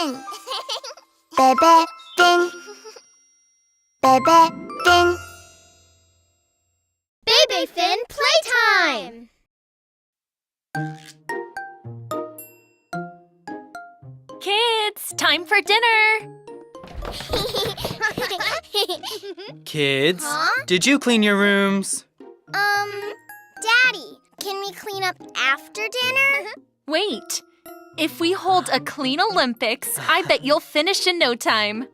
Bebefinn. Bebefinn. Bebefinn. Bebefinn Playtime! Kids, time for dinner! Kids, Huh? did you clean your rooms? Daddy, can we clean up after dinner? Wait, if we hold a clean Olympics, I bet you'll finish in no time.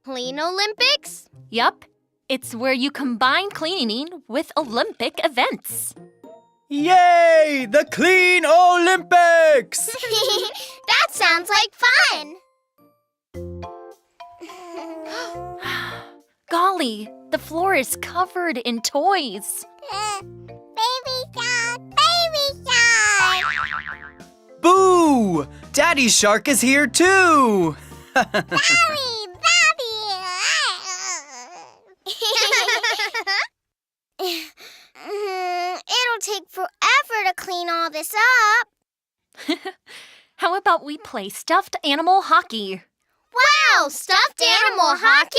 Clean Olympics? Yup, it's where you combine cleaning with Olympic events. Yay! The Clean Olympics! That sounds like fun! Golly, the floor is covered in toys. Baby shark, baby shark. Boo! Daddy Shark is here too! Daddy, It'll take forever to clean all this up. How about we play stuffed animal hockey? Wow, stuffed animal hockey?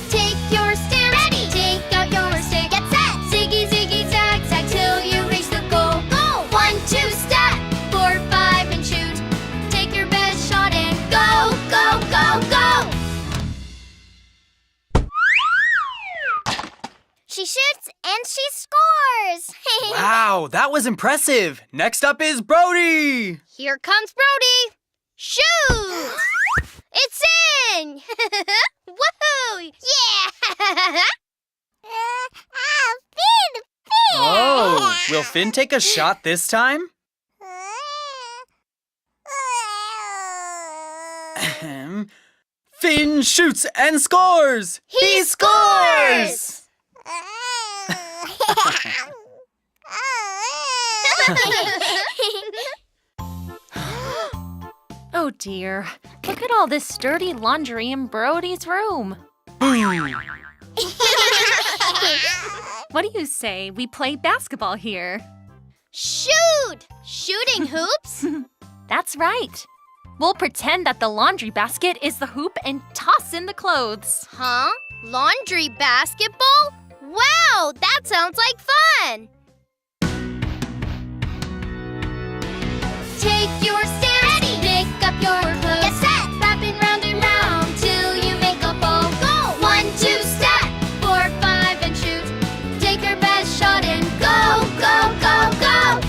Take your stand. Ready. Take out your stick. Get set. Ziggy, ziggy, zag, zag till you reach the goal. Go. 1, 2, step. 4, 5, and shoot. Take your best shot and go, go, go, go. She shoots and she scores. Wow, that was impressive! Next up is Brody! Here comes Brody. Shoot! It's in! Woohoo! Yeah! Finn, Finn. Oh, will Finn take a shot this time? Ahem. Finn shoots and scores! He scores! Oh dear, look at all this dirty laundry in Brody's room. Boom! What do you say we play basketball here? Shoot! Shooting hoops? That's right. We'll pretend that the laundry basket is the hoop and toss in the clothes. Huh? Laundry basketball? Wow, that sounds like fun! Take your stand. Ready. Pick up your clothes. Get set. Wrapping round and round till you make a ball. Go. 1, 2, step. 4, 5, and shoot. Take your best shot and go, go, go, go.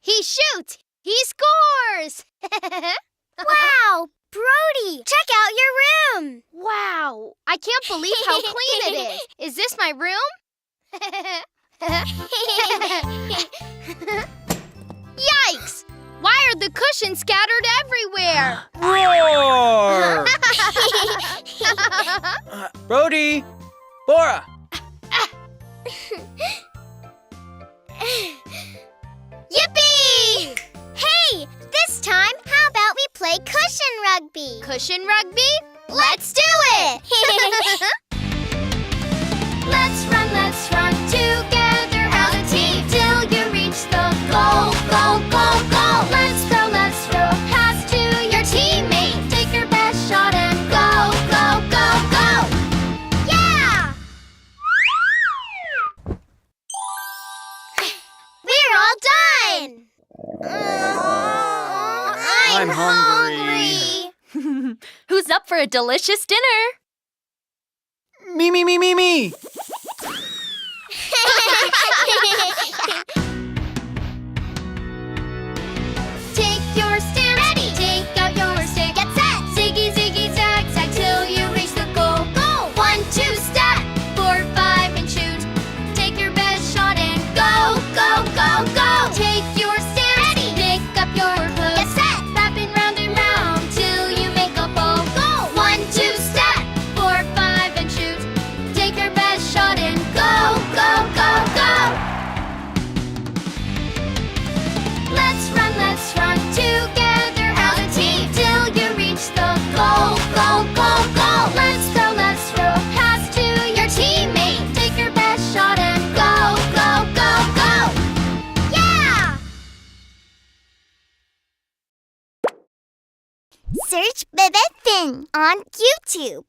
He shoots. He scores. Wow, Brody, check out your room. Wow, I can't believe how clean it is. Is this my room? Yikes! Why are the cushions scattered everywhere? Roar! Brody! Bora! Yippee! Hey, this time, how about we play cushion rugby? Cushion rugby? Let's do it! Let's run together as a team till you reach the goal, go, go, go. Let's throw, pass to your teammate. Take your best shot and go, go, go, go. Yeah! We're all done! I'm hungry. Who's up for a delicious dinner? Me! Take your stand. Ready. Take out your stick. Get set. Ziggy, ziggy, zag, zag till you reach the goal. Go. 1, 2, step. 4, 5, and shoot. Take your best shot and go, go, go, go. Take your stand. Ready. Pick up your clothes. Get set. Wrapping round and round till you make a ball. Go. 1, 2, step. 4, 5, and shoot. Take your best shot and go, go, go, go. Search Bebefinn on YouTube.